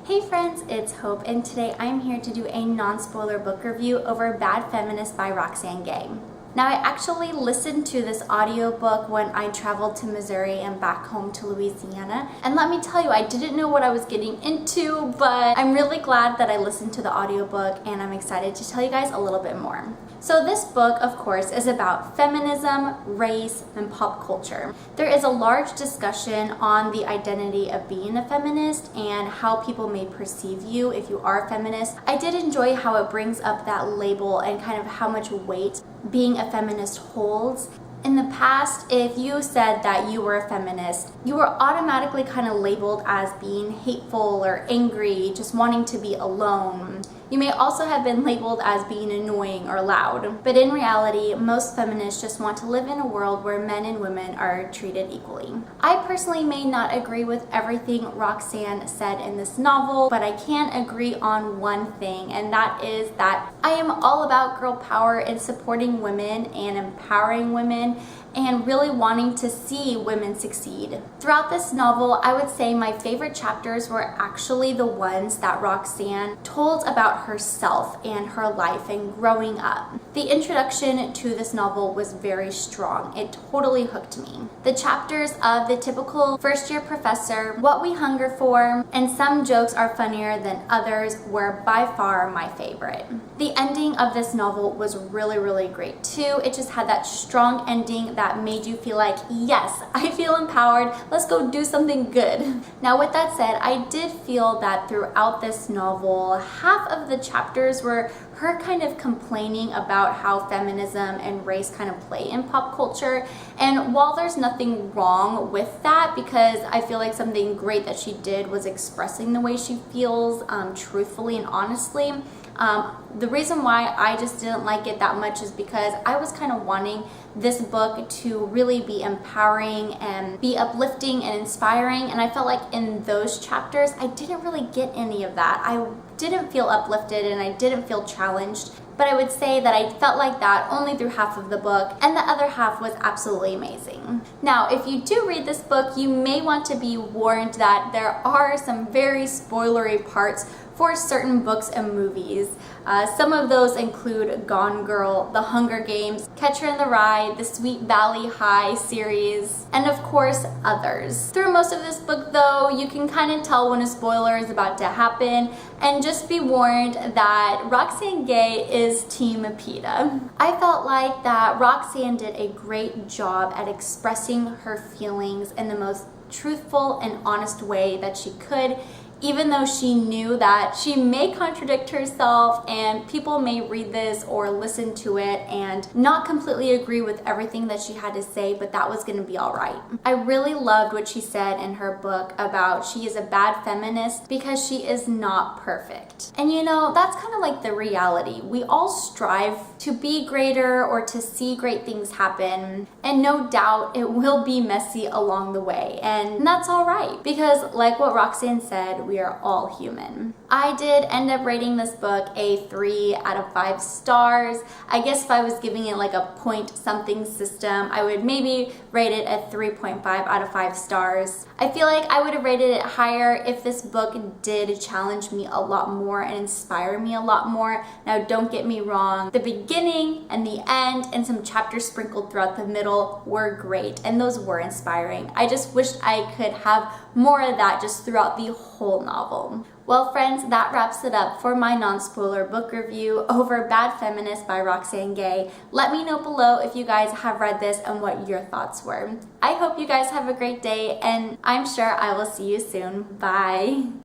Hey friends, it's Hope, and today I'm here to do a non-spoiler book review over Bad Feminist by Roxane Gay. Now, I actually listened to this audiobook when I traveled to Missouri and back home to Louisiana, and let me tell you, I didn't know what I was getting into, but I'm really glad that I listened to the audiobook, and I'm excited to tell you guys a little bit more. So this book, of course, is about feminism, race, and pop culture. There is a large discussion on the identity of being a feminist and how people may perceive you if you are a feminist. I did enjoy how it brings up that label and kind of how much weight being a feminist holds. In the past, if you said that you were a feminist, you were automatically kind of labeled as being hateful or angry, just wanting to be alone. You may also have been labeled as being annoying or loud, but in reality, most feminists just want to live in a world where men and women are treated equally. I personally may not agree with everything Roxane said in this novel, but I can agree on one thing, and that is that I am all about girl power and supporting women and empowering women and really wanting to see women succeed. Throughout this novel, I would say my favorite chapters were actually the ones that Roxane told about herself and her life and growing up. The introduction to this novel was very strong. It totally hooked me. The chapters of the typical first-year professor, what we hunger for, and some jokes are funnier than others were by far my favorite. The ending of this novel was really great too. It just had that strong ending that made you feel like, yes, I feel empowered, let's go do something good. Now with that said, I did feel that throughout this novel, half of the chapters were her kind of complaining about how feminism and race kind of play in pop culture. And while there's nothing wrong with that, because I feel like something great that she did was expressing the way she feels truthfully and honestly, the reason why I just didn't like it that much is because I was kind of wanting this book to really be empowering and be uplifting and inspiring, and I felt like in those chapters I didn't really get any of that. I didn't feel uplifted and I didn't feel challenged, but I would say that I felt like that only through half of the book, and the other half was absolutely amazing. Now, if you do read this book, you may want to be warned that there are some very spoilery parts for certain books and movies. Some of those include Gone Girl, The Hunger Games, Catcher in the Rye, the Sweet Valley High series, and of course others. Through most of this book though, you can kind of tell when a spoiler is about to happen, and just be warned that Roxane Gay is Team PETA. I felt like that Roxane did a great job at expressing her feelings in the most truthful and honest way that she could, even though she knew that she may contradict herself and people may read this or listen to it and not completely agree with everything that she had to say, but that was gonna be all right. I really loved what she said in her book about she is a bad feminist because she is not perfect. And you know, that's kind of like the reality. We all strive to be greater or to see great things happen, and no doubt it will be messy along the way, and that's all right, because like what Roxane said, we are all human. I did end up rating this book a 3 out of 5 stars. I guess if I was giving it like a point something system, I would maybe rate it at 3.5 out of 5 stars. I feel like I would have rated it higher if this book did challenge me a lot more and inspire me a lot more. Now don't get me wrong, the beginning and the end and some chapters sprinkled throughout the middle were great, and those were inspiring. I just wished I could have more of that just throughout the whole novel. Well friends, that wraps it up for my non-spoiler book review over Bad Feminist by Roxane Gay. Let me know below if you guys have read this and what your thoughts were. I hope you guys have a great day, and I'm sure I will see you soon. Bye!